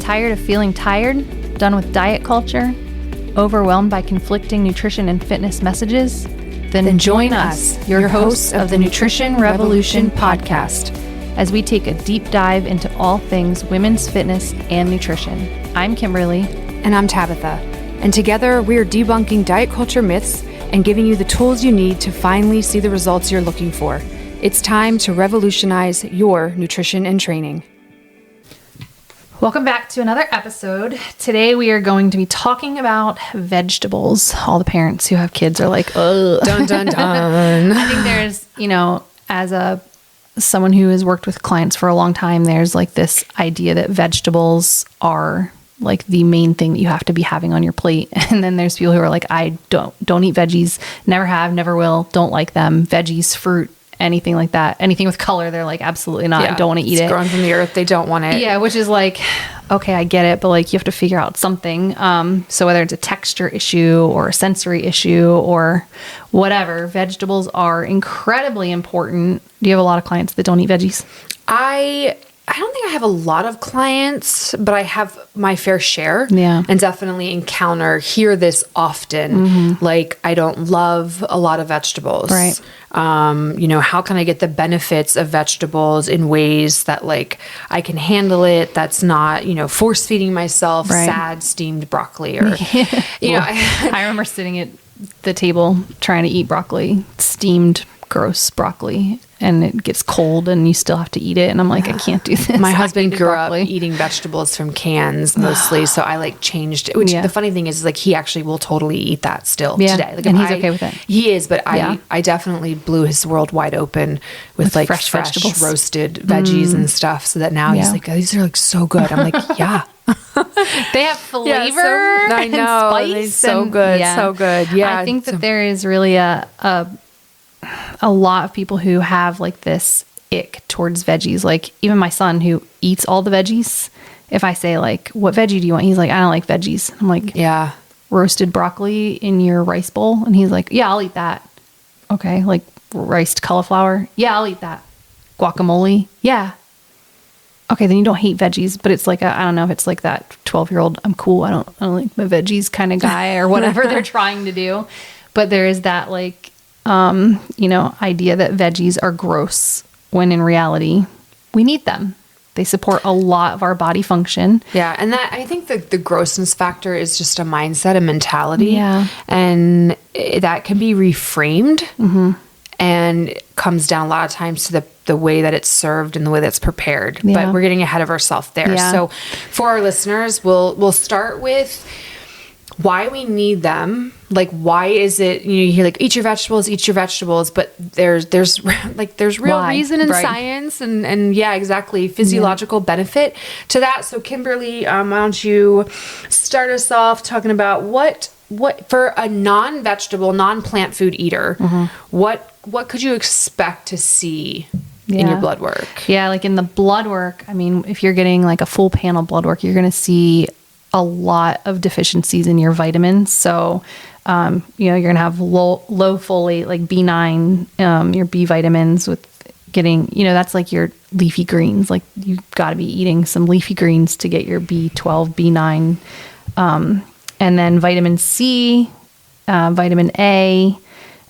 Tired of feeling tired? Done with diet culture? Overwhelmed by conflicting nutrition and fitness messages? Then join us, your hosts of the Nutrition Revolution podcast, as we take a deep dive into all things women's fitness and nutrition. I'm Kimberly. And I'm Tabitha. And together we are debunking diet culture myths and giving you the tools you need to finally see the results you're looking for. It's time to revolutionize your nutrition and training. Welcome back to another episode. Today we are going to be talking about vegetables. All the parents who have kids are like, ugh. Dun, dun, dun. I think there's, as someone who has worked with clients for a long time, there's like this idea that vegetables are like the main thing that you have to be having on your plate. And then there's people who are like, I don't eat veggies, never have, never will, don't like them. Veggies, fruit, anything like that. Anything with color, they're like, absolutely not. I don't want to eat it. It's grown from the earth. They don't want it. Yeah, which is like, okay, I get it, but like you have to figure out something. So whether it's a texture issue or a sensory issue or whatever, vegetables are incredibly important. Do you have a lot of clients that don't eat veggies? I don't think I have a lot of clients, but I have my fair share. Yeah. And definitely hear this often. Mm-hmm. Like, I don't love a lot of vegetables. Right. How can I get the benefits of vegetables in ways that like I can handle it? That's not, force feeding myself sad steamed broccoli or, I remember sitting at the table trying to eat broccoli, steamed gross broccoli, and it gets cold and you still have to eat it. And I'm like, I can't do this. My husband grew up eating vegetables from cans mostly. So I like changed it, which the funny thing is like, he actually will totally eat that still today. Like, and he's okay with it. He is, but I definitely blew his world wide open with like fresh vegetables, roasted veggies and stuff. So that now he's like, oh, these are like so good. I'm like, yeah. They have flavor. I know. And spice. They're so good. So good. Yeah. I think that there is really a lot of people who have like this ick towards veggies. Like even my son who eats all the veggies, if I say like, what veggie do you want? He's like, I don't like veggies. I'm like, yeah, roasted broccoli in your rice bowl. And he's like, yeah, I'll eat that. Okay. Like riced cauliflower. Yeah, I'll eat that. Guacamole. Yeah. Okay. Then you don't hate veggies, but it's like, I don't know if it's like that 12-year-old, I'm cool. I don't like my veggies kind of guy or whatever they're trying to do. But there is that like, idea that veggies are gross when in reality we need them. They support a lot of our body function. Yeah. And that, I think the grossness factor is just a mindset, a mentality. Yeah. And that can be reframed and it comes down a lot of times to the way that it's served and the way that's prepared. Yeah. But we're getting ahead of ourselves there. Yeah. So for our listeners, we'll start with why we need them. Like, why is it, you hear like, eat your vegetables, but there's real reason in science and yeah, exactly. Physiological benefit to that. So Kimberly, why don't you start us off talking about what for a non-vegetable, non-plant food eater, what could you expect to see in your blood work? Yeah. Like in the blood work, I mean, if you're getting like a full panel blood work, you're going to see a lot of deficiencies in your vitamins. So, you're going to have low folate, like B9, your B vitamins with getting, that's like your leafy greens. Like you've got to be eating some leafy greens to get your B12, B9. And then vitamin C, vitamin A,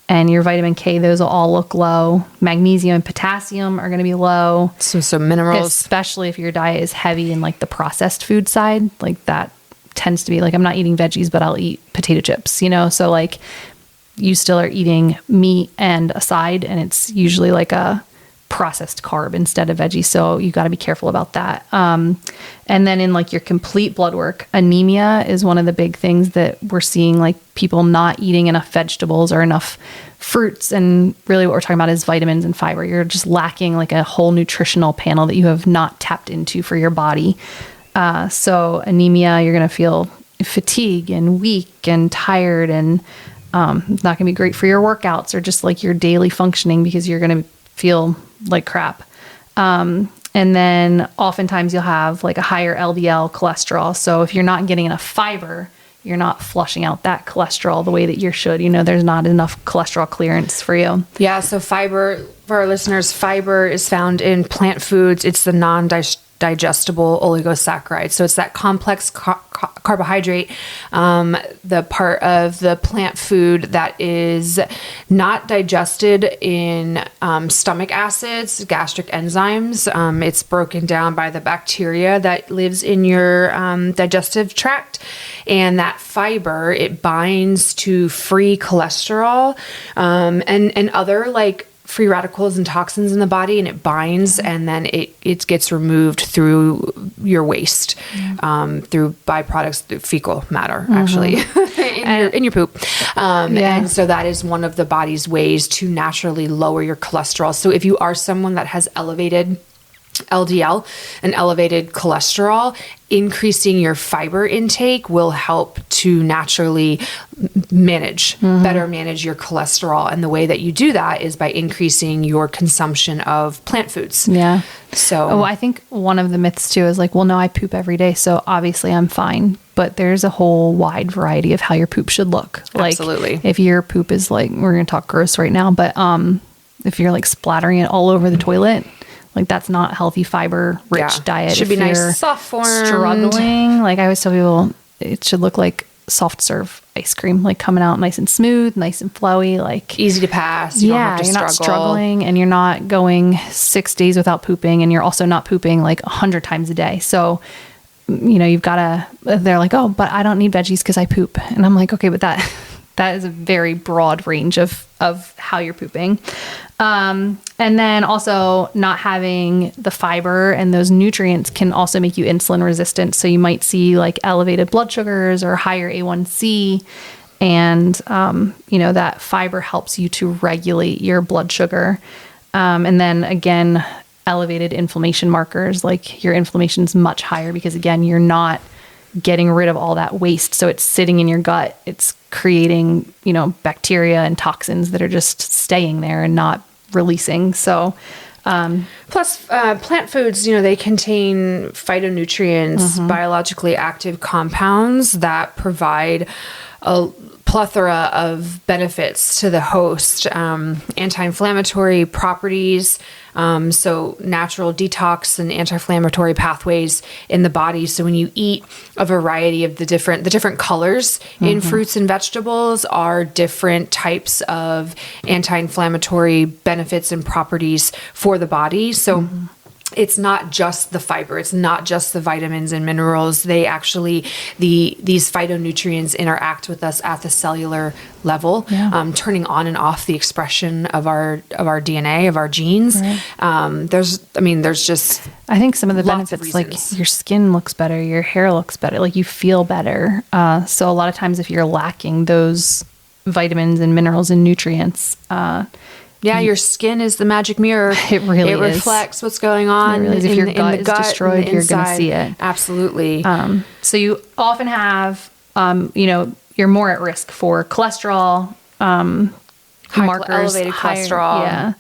and your vitamin K, those will all look low. Magnesium and potassium are going to be low. So minerals. Especially if your diet is heavy in like the processed food side, like that tends to be like, I'm not eating veggies, but I'll eat potato chips, so like you still are eating meat and a side, and it's usually like a processed carb instead of veggie. So you got to be careful about that. And then in like your complete blood work, anemia is one of the big things that we're seeing, like people not eating enough vegetables or enough fruits. And really what we're talking about is vitamins and fiber. You're just lacking like a whole nutritional panel that you have not tapped into for your body. So anemia, you're going to feel fatigue and weak and tired, and it's not going to be great for your workouts or just like your daily functioning because you're going to feel like crap. And then oftentimes you'll have like a higher LDL cholesterol. So if you're not getting enough fiber, you're not flushing out that cholesterol the way that you should. There's not enough cholesterol clearance for you. Yeah. So fiber, for our listeners, fiber is found in plant foods. It's the digestible oligosaccharides. So it's that complex carbohydrate, the part of the plant food that is not digested in stomach acids, gastric enzymes. It's broken down by the bacteria that lives in your digestive tract. And that fiber, it binds to free cholesterol and other like free radicals and toxins in the body, and it binds, and then it gets removed through your waste, through byproducts, through fecal matter, actually, in your poop. And so that is one of the body's ways to naturally lower your cholesterol. So if you are someone that has elevated LDL and elevated cholesterol, increasing your fiber intake will help to naturally better manage your cholesterol. And the way that you do that is by increasing your consumption of plant foods. Yeah. So I think one of the myths too is like, well, no, I poop every day, so obviously I'm fine. But there's a whole wide variety of how your poop should look. Like, absolutely. If your poop is like, we're going to talk gross right now, but if you're like splattering it all over the toilet, like that's not a healthy fiber rich diet. It should be nice, soft formed. Struggling. Like I always tell people, it should look like soft serve ice cream, like coming out nice and smooth, nice and flowy, like easy to pass. You don't have to you're struggle. Not struggling, and you're not going 6 days without pooping, and you're also not pooping like 100 times a day. So, you've got to, they're like, oh, but I don't need veggies because I poop. And I'm like, okay, but that is a very broad range of how you're pooping. And then also not having the fiber and those nutrients can also make you insulin resistant. So you might see like elevated blood sugars or higher A1C. And, that fiber helps you to regulate your blood sugar. And then again, elevated inflammation markers, like your inflammation's much higher because again, you're not getting rid of all that waste. So it's sitting in your gut. It's creating, bacteria and toxins that are just staying there and not releasing. So, plus plant foods, they contain phytonutrients, biologically active compounds that provide a plethora of benefits to the host, anti-inflammatory properties, so natural detox and anti-inflammatory pathways in the body. So when you eat a variety of the different colors in fruits and vegetables are different types of anti-inflammatory benefits and properties for the body. So it's not just the fiber. It's not just the vitamins and minerals. They actually, these phytonutrients interact with us at the cellular level, turning on and off the expression of our DNA, of our genes. Right. There's just, I think some of the benefits, like your skin looks better, your hair looks better, like you feel better. So a lot of times if you're lacking those vitamins and minerals and nutrients, your skin is the magic mirror. It really is. It reflects what's going on. If your gut is destroyed, you're going to see it. Absolutely. So you often have, you're more at risk for cholesterol, markers, elevated cholesterol.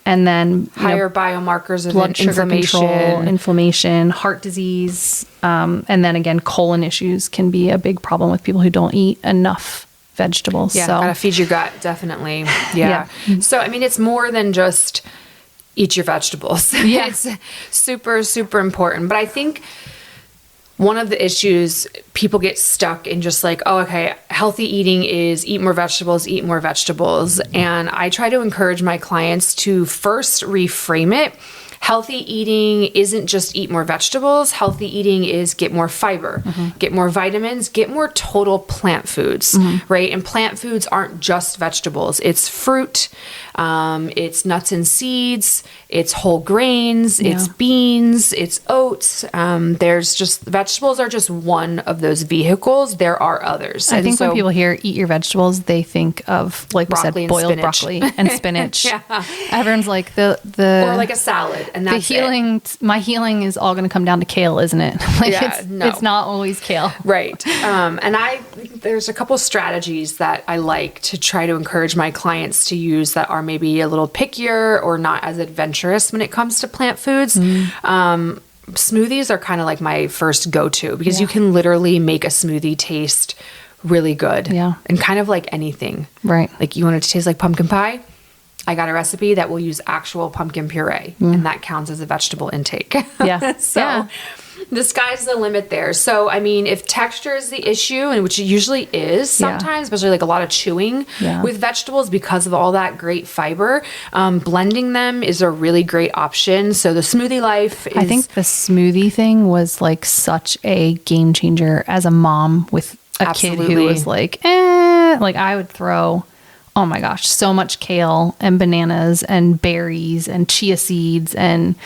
And then higher biomarkers of blood sugar control, inflammation, heart disease. And then again, colon issues can be a big problem with people who don't eat enough vegetables. Yeah, so gotta feed your gut, definitely. Yeah. So, it's more than just eat your vegetables. Yeah. It's super, super important. But I think one of the issues, people get stuck in just like, oh, okay, healthy eating is eat more vegetables. And I try to encourage my clients to first reframe it. Healthy eating isn't just eat more vegetables. Healthy eating is get more fiber, get more vitamins, get more total plant foods, right? And plant foods aren't just vegetables. It's fruit, it's nuts and seeds, it's whole grains, it's beans, it's oats. Vegetables are just one of those vehicles. There are others. I think when people hear eat your vegetables, they think of, like we said, boiled broccoli and spinach. Everyone's like or like a salad. And that's my healing is all going to come down to kale, isn't it? It's not always kale. Right. And there's a couple strategies that I like to try to encourage my clients to use that are maybe a little pickier or not as adventurous when it comes to plant foods. Smoothies are kind of like my first go-to because you can literally make a smoothie taste really good. Yeah. And kind of like anything. Right. Like you want it to taste like pumpkin pie? I got a recipe that will use actual pumpkin puree, and that counts as a vegetable intake. Yeah. So Yeah. the sky's the limit there. So, I mean, if texture is the issue, and which it usually is sometimes, especially like a lot of chewing with vegetables because of all that great fiber, blending them is a really great option. So the Smoothie Life is... I think the smoothie thing was like such a game changer as a mom with a kid who was like, like I would throw, oh my gosh, so much kale and bananas and berries and chia seeds and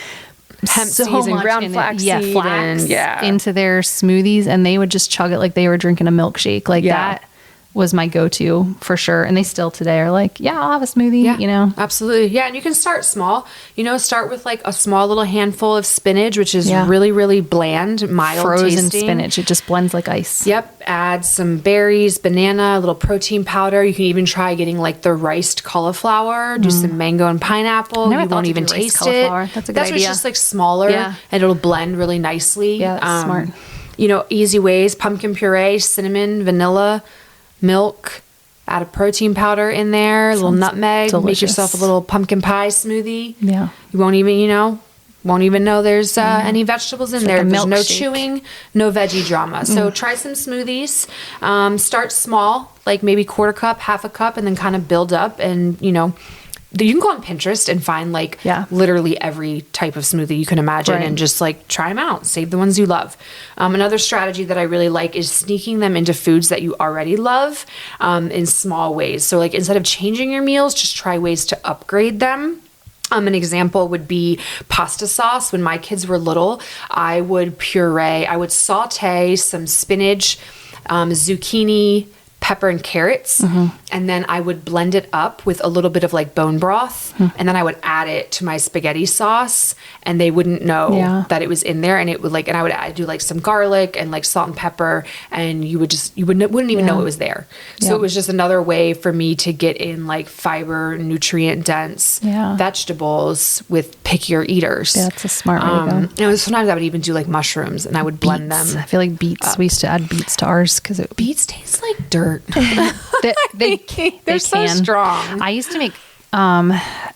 hemp seeds and ground flax seed flax into their smoothies, and they would just chug it like they were drinking a milkshake. Like that was my go-to for sure. And they still today are like, yeah, I'll have a smoothie, you know? Absolutely. Yeah. And you can start small, you know, start with like a small little handful of spinach, which is really, really bland, mild frozen tasting. spinach. It just blends like ice. Yep. Add some berries, banana, a little protein powder. You can even try getting like the riced cauliflower, do some mango and pineapple. You won't even taste it. That's a good idea. It's just like smaller and it'll blend really nicely. Yeah, that's smart. You know, easy ways, pumpkin puree, cinnamon, vanilla, milk, add a protein powder in there, a little nutmeg, delicious. Make yourself a little pumpkin pie smoothie. Yeah. You won't even know there's any vegetables in there. Like there's no milkshake. chewing, no veggie drama. So try some smoothies. Start small, like maybe quarter cup, half a cup, and then kind of build up. And, you know, you can go on Pinterest and find like literally every type of smoothie you can imagine and just like try them out. Save the ones you love. Another strategy that I really like is sneaking them into foods that you already love in small ways. So like instead of changing your meals, just try ways to upgrade them. An example would be pasta sauce. When my kids were little, I would saute some spinach, zucchini, pepper and carrots, and then I would blend it up with a little bit of like bone broth, and then I would add it to my spaghetti sauce, and they wouldn't know that it was in there, and it would and I would do like some garlic and like salt and pepper, and you wouldn't even know it was there. So it was just another way for me to get in like fiber, nutrient dense vegetables with pickier eaters. Yeah, that's a smart way to go. You know, sometimes I would even do like mushrooms, and I would blend them. I feel like beets. We used to add beets to ours because beets taste like dirt. They're so strong. I used to make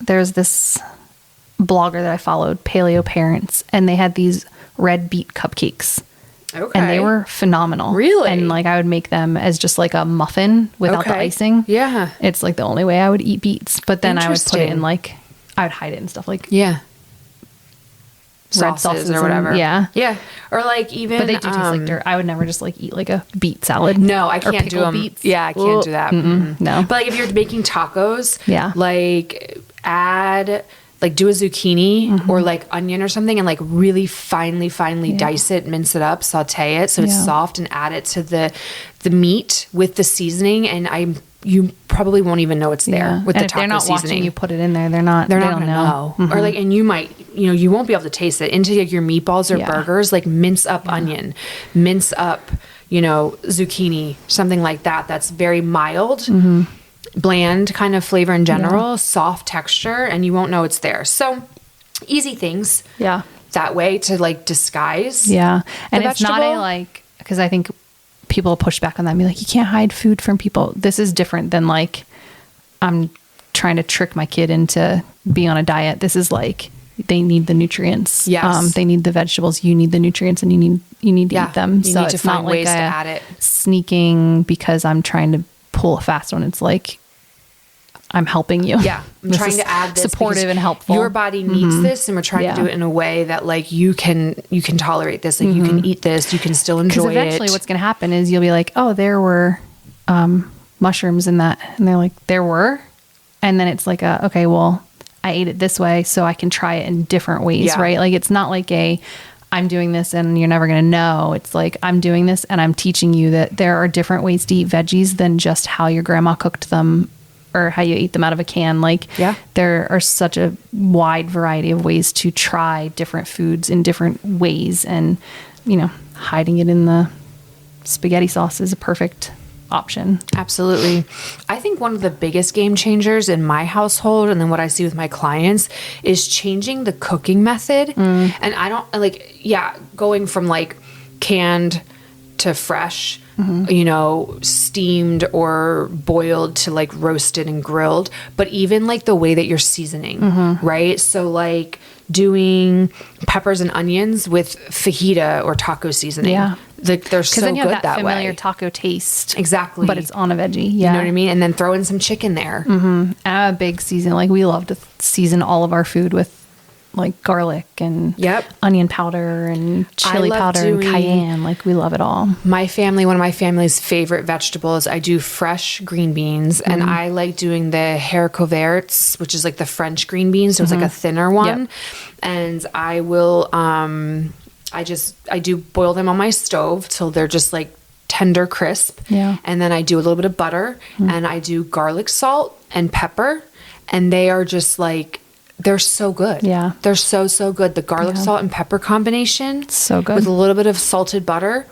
there's this blogger that I followed, Paleo Parents, and they had these red beet cupcakes. Okay. And they were phenomenal. Really? And like I would make them as just like a muffin without the icing. Yeah. It's like the only way I would eat beets. But then I would put it in like I would hide it in stuff like red sauces or whatever. Yeah. Or like even... But they do taste like dirt. I would never just like eat like a beet salad. No, I can't do them. Beets. Yeah, I can't do that. No. But like if you're making tacos, like add... like do a zucchini or like onion or something and like really finely dice it, mince it up, saute it so it's soft, and add it to the meat with the seasoning, and you probably won't even know it's there with the taco seasoning. If they're not watching you put it in there, they're not gonna know. Or like, and you might, you won't be able to taste it into like your meatballs or burgers. Like mince up onion, mince up, zucchini, something like that. That's very mild. Bland kind of flavor in general, soft texture, and you won't know it's there. So easy things that way to like disguise and it's vegetable. Not a like, because I think people push back on that and be like, you can't hide food from people. This is different than like I'm trying to trick my kid into being on a diet. This is like they need the nutrients. They need the vegetables. You need the nutrients, and you need to eat them. You so need to it's find not ways like to add it. Sneaking because I'm trying to pull a fast one. It's like I'm helping you. Yeah. I'm trying to add this supportive and helpful. Your body needs this, and we're trying to do it in a way that like you can tolerate this. Like you can eat this, you can still enjoy it. Because eventually what's going to happen is you'll be like, oh, there were mushrooms in that. And they're like, there were? And then it's like, okay, well, I ate it this way, so I can try it in different ways, right? Like it's not like I'm doing this and you're never going to know. It's like I'm doing this and I'm teaching you that there are different ways to eat veggies than just how your grandma cooked them or how you ate them out of a can. Like there are such a wide variety of ways to try different foods in different ways, and hiding it in the spaghetti sauce is a perfect option. Absolutely. I think one of the biggest game changers in my household, and then what I see with my clients, is changing the cooking method. And I don't going from like canned to fresh. you know, steamed or boiled to like roasted and grilled, but even like the way that you're seasoning, right? So like doing peppers and onions with fajita or taco seasoning. Yeah. They're so then you good have that familiar way. Taco taste. Exactly. But it's on a veggie. You know what I mean? And then throw in some chicken there. And I'm a big season. Like we love to season all of our food with like garlic and onion powder and chili powder and cayenne. Like we love it all. My family, one of my family's favorite vegetables, I do fresh green beans and I like doing the haricots verts, which is like the French green beans. So it's like a thinner one. And I will, I do boil them on my stove till they're just like tender crisp. Yeah. And then I do a little bit of butter and I do garlic salt and pepper. And they are just like, they're so good. Yeah. They're so, so good. The garlic salt and pepper combination. So good. With a little bit of salted butter.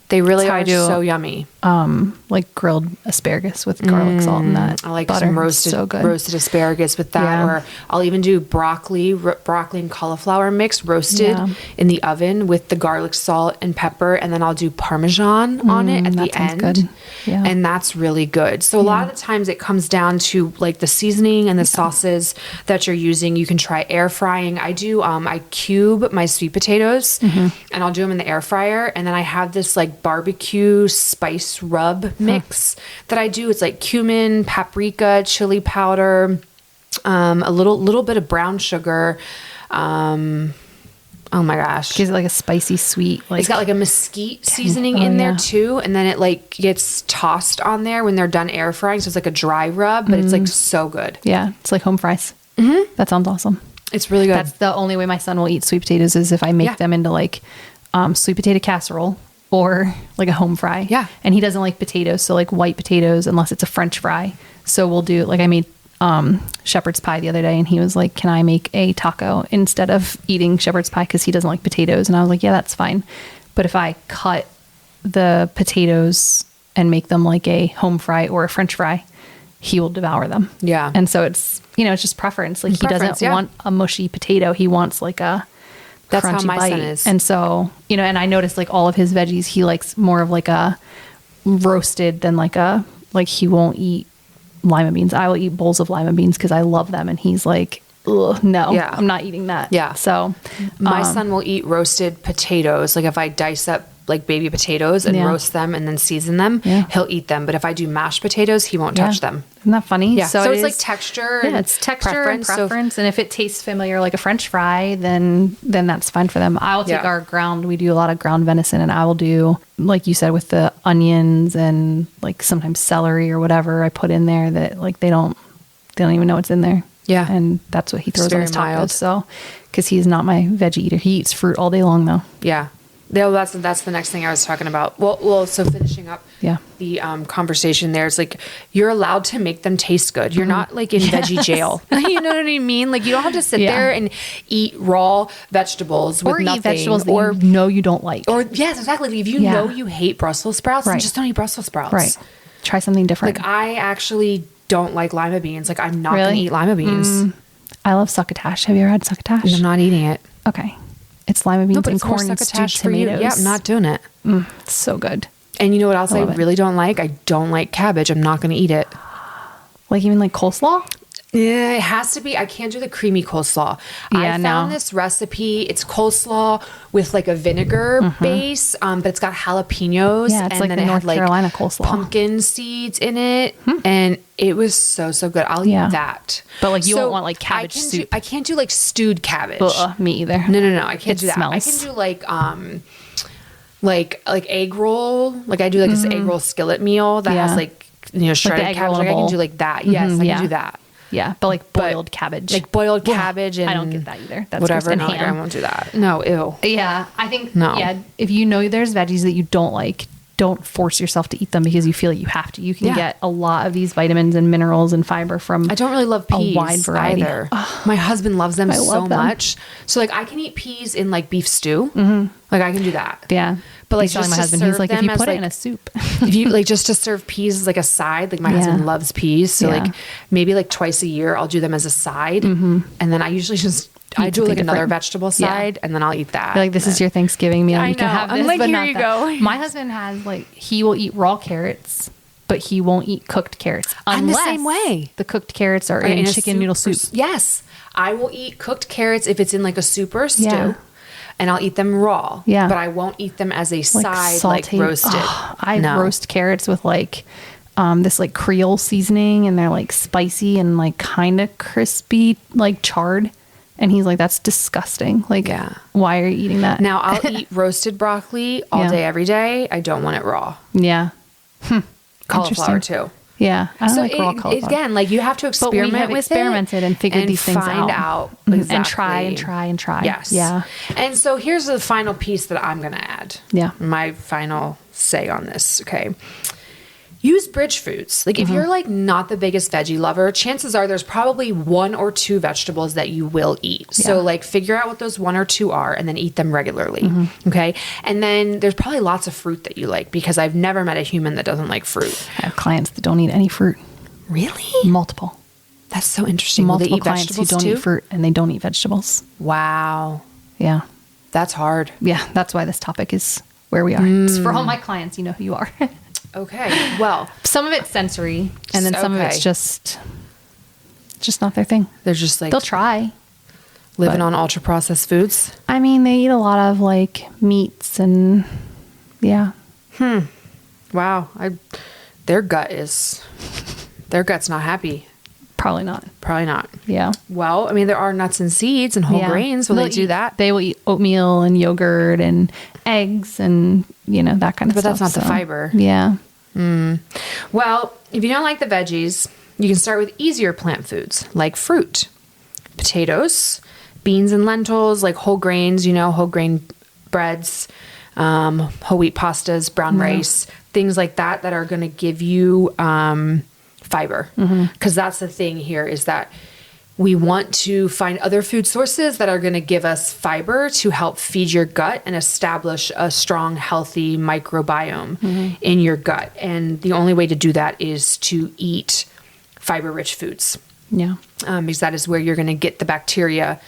They really are so yummy. Like grilled asparagus with garlic salt and that. I like butter. some roasted asparagus with that. Or I'll even do broccoli and cauliflower mix roasted in the oven with the garlic salt and pepper. And then I'll do Parmesan on it at the end. Good. Yeah. And that's really good. So a lot of the times it comes down to like the seasoning and the sauces that you're using. You can try air frying. I do, I cube my sweet potatoes and I'll do them in the air fryer. And then I have this like barbecue spice rub mix that I do. It's like cumin, paprika, chili powder, a little bit of brown sugar. Oh my gosh. Gives it like a spicy sweet. Like, it's got like a mesquite seasoning in there too. And then it like gets tossed on there when they're done air frying. So it's like a dry rub, but it's like so good. Yeah. It's like home fries. That sounds awesome. It's really good. That's the only way my son will eat sweet potatoes is if I make them into like sweet potato casserole or like a home fry. Yeah. And he doesn't like potatoes. So like white potatoes, unless it's a French fry. So we'll do like I made shepherd's pie the other day and he was like, can I make a taco instead of eating shepherd's pie because he doesn't like potatoes? And I was like, yeah, that's fine. But if I cut the potatoes and make them like a home fry or a French fry, he will devour them. Yeah. And so it's, you know, it's just preference. Like he doesn't want a mushy potato. He wants like a That's crunchy how my bite. son is. And so, you know, and I noticed like all of his veggies, he likes more of like a roasted than like he won't eat lima beans. I will eat bowls of lima beans because I love them. And he's like, ugh, no, I'm not eating that. Yeah. So my son will eat roasted potatoes. Like if I dice up like baby potatoes and roast them and then season them, he'll eat them. But if I do mashed potatoes, he won't touch them. Isn't that funny? Yeah. So it's like texture. Yeah, it's texture and preference. And if it tastes familiar like a French fry, then that's fine for them. I'll take our ground. We do a lot of ground venison, and I will do, like you said, with the onions and like sometimes celery or whatever I put in there that like they don't even know it's in there. Yeah. And that's what he throws on his tacos. Mild. So, because he's not my veggie eater. He eats fruit all day long though. Yeah. Yeah, that's the next thing I was talking about. Well, so finishing up the conversation there, it's like you're allowed to make them taste good. You're not like in veggie jail. You know what I mean? Like you don't have to sit there and eat raw vegetables with nothing. Eat vegetables that you know you don't like. Or yes, exactly. If you know you hate Brussels sprouts, then just don't eat Brussels sprouts. Right. Try something different. Like I actually don't like lima beans. Like I'm not going to eat lima beans. I love succotash. Have you ever had succotash? I'm not eating it. Okay. It's lima beans and corn and stewed tomatoes. Yeah, I'm not doing it. It's so good. And you know what else I really don't like? I don't like cabbage. I'm not going to eat it. Like even like coleslaw? Yeah, it has to be. I can't do the creamy coleslaw. I found this recipe. It's coleslaw with like a vinegar base, but it's got jalapenos. Yeah, it's like the North Carolina coleslaw. Pumpkin seeds in it, and it was so good. I'll eat that. But like you won't want like cabbage soup. I can't do like stewed cabbage. Me either. No. I can't do that. I can do like egg roll. Like I do like this egg roll skillet meal that has like shredded like cabbage. Like I can do like that. Yes, I can do that. Yeah, but like boiled cabbage. Like boiled cabbage and... I don't get that either. That's whatever. And no, I won't do that. No, ew. Yeah, I think... No. Yeah, if you know there's veggies that you don't like, don't force yourself to eat them because you feel like you have to. You can get a lot of these vitamins and minerals and fiber from I don't really love peas a wide variety. Either. My husband loves them so much. So like I can eat peas in like beef stew. Like I can do that. Yeah. But like he's telling my husband, he's like, if you put it in a soup, if you like just to serve peas as like a side, like my husband loves peas. So like maybe like twice a year I'll do them as a side. And then I usually just I do like another different. vegetable side, and then I'll eat that. Like, this is your Thanksgiving meal. I You can know. have I'm this, like, but here not you that. go. My husband has he will eat raw carrots, but he won't eat cooked carrots I'm the same way. The cooked carrots are in chicken noodle soup. Yes. I will eat cooked carrots if it's in like a soup or a stew. Yeah. And I'll eat them raw. Yeah. But I won't eat them as a side, like sauteed. roasted. Oh, I roast carrots with this like Creole seasoning, and they're like spicy and like kind of crispy, like charred. And he's like, that's disgusting. Like, why are you eating that? Now I'll eat roasted broccoli all day, every day. I don't want it raw. Yeah. Cauliflower too. Yeah. I don't like raw cauliflower. Again, like you have to experiment with experimented and figured these things find out. exactly. And try. Yes. Yeah. And so here's the final piece that I'm going to add. Yeah. My final say on this. Okay. Use bridge foods. Like if you're like not the biggest veggie lover, chances are there's probably 1 or 2 vegetables that you will eat. Yeah. So like figure out what those 1 or 2 are and then eat them regularly. Okay. And then there's probably lots of fruit that you like, because I've never met a human that doesn't like fruit. I have clients that don't eat any fruit. Really? Multiple. That's so interesting. Multiple Will they eat clients who don't too? eat fruit and they don't eat vegetables. Wow. Yeah. That's hard. Yeah. That's why this topic is where we are. It's for all my clients. You know who you are. Okay. Well, some of it's sensory, and then some of it's just not their thing. They're just like, they'll try living on ultra processed foods. I mean, they eat a lot of like meats and Wow. Their gut's not happy. Probably not. Probably not. Yeah. Well, I mean, there are nuts and seeds and whole grains. Will they do that? They will eat oatmeal and yogurt and eggs and, that kind of stuff. But that's not the fiber. Yeah. Well, if you don't like the veggies, you can start with easier plant foods like fruit, potatoes, beans and lentils, like whole grains, whole grain breads, whole wheat pastas, brown rice, things like that are going to give you fiber. Because that's the thing here, is that we want to find other food sources that are going to give us fiber to help feed your gut and establish a strong, healthy microbiome in your gut. And the only way to do that is to eat fiber-rich foods. Yeah. Because that is where you're going to get the bacteria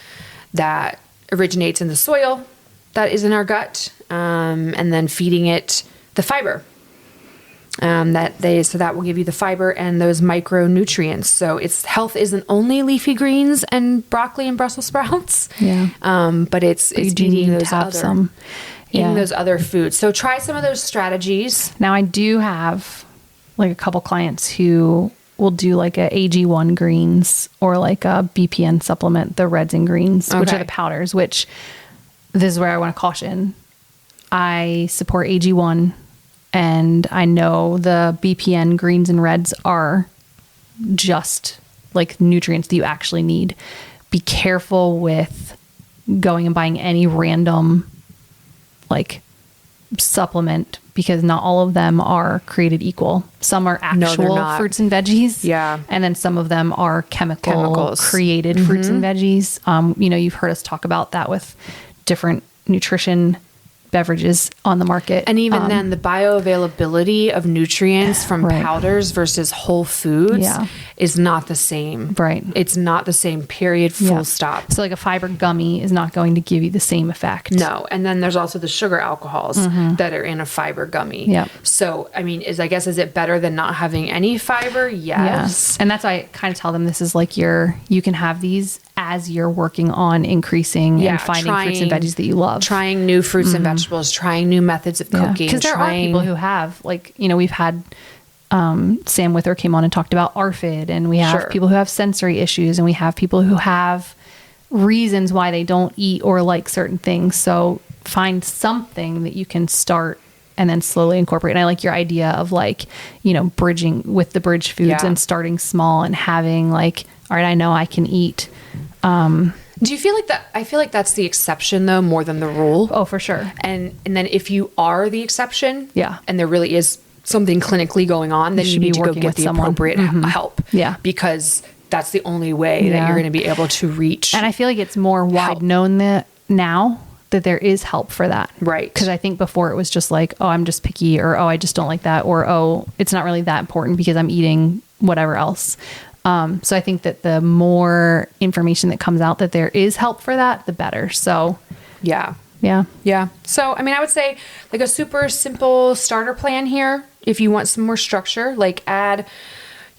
that originates in the soil that is in our gut, and then feeding it the fiber. So that will give you the fiber and those micronutrients. So its health isn't only leafy greens and broccoli and Brussels sprouts. Yeah. But it's eating those other foods. So try some of those strategies. Now I do have like a couple clients who will do like a AG1 greens or like a BPN supplement, the reds and greens, which are the powders, which this is where I want to caution. I support AG1. And I know the BPN greens and reds are just like nutrients that you actually need. Be careful with going and buying any random like supplement, because not all of them are created equal. Some are actual fruits and veggies. Yeah. And then some of them are chemicals created fruits and veggies. You've heard us talk about that with different nutrition beverages on the market. And even then, the bioavailability of nutrients from powders versus whole foods is not the same. Right. It's not the same, period, full stop. So like a fiber gummy is not going to give you the same effect. No. And then there's also the sugar alcohols that are in a fiber gummy. Yep. So, I mean, is it better than not having any fiber? Yes. And that's why I kind of tell them this is like you can have these as you're working on increasing and finding fruits and veggies that you love. Trying new fruits and vegetables, trying new methods of cooking. Because there are people who have, like, we've had Sam Wither came on and talked about ARFID, and we have people who have sensory issues, and we have people who have reasons why they don't eat or like certain things. So find something that you can start and then slowly incorporate. And I like your idea of like, bridging with the bridge foods and starting small and having like, all right, I know I can eat. Do you feel like that? I feel like that's the exception though, more than the rule. Oh, for sure. And then if you are the exception, and there really is something clinically going on, then you need to go get the appropriate help. Yeah. Because that's the only way that you're going to be able to reach. And I feel like it's more wide known now that there is help for that. Right. Because I think before it was just like, oh, I'm just picky, or oh, I just don't like that, or oh, it's not really that important because I'm eating whatever else. So I think that the more information that comes out that there is help for that, the better. So Yeah. yeah. Yeah. So, I mean, I would say like a super simple starter plan here. If you want some more structure, like add,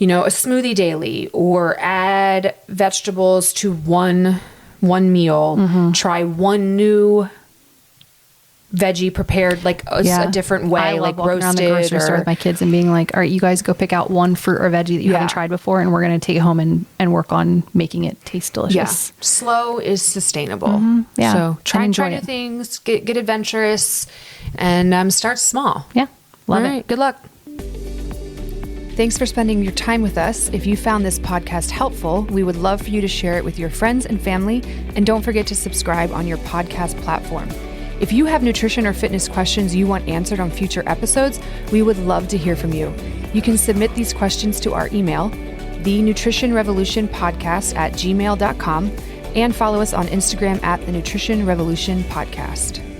a smoothie daily, or add vegetables to one meal, try one new veggie prepared like a different way, I like love walking around the roasted grocery store with my kids and being like, all right, you guys go pick out one fruit or veggie that you haven't tried before, and we're going to take it home and work on making it taste delicious. Yeah. Slow is sustainable. Yeah. So try enjoy new it. things, get adventurous, and start small. Yeah. Love All it. right. Good luck. Thanks for spending your time with us. If you found this podcast helpful, we would love for you to share it with your friends and family. And don't forget to subscribe on your podcast platform. If you have nutrition or fitness questions you want answered on future episodes, we would love to hear from you. You can submit these questions to our email, thenutritionrevolutionpodcast@gmail.com, and follow us on Instagram @thenutritionrevolutionpodcast.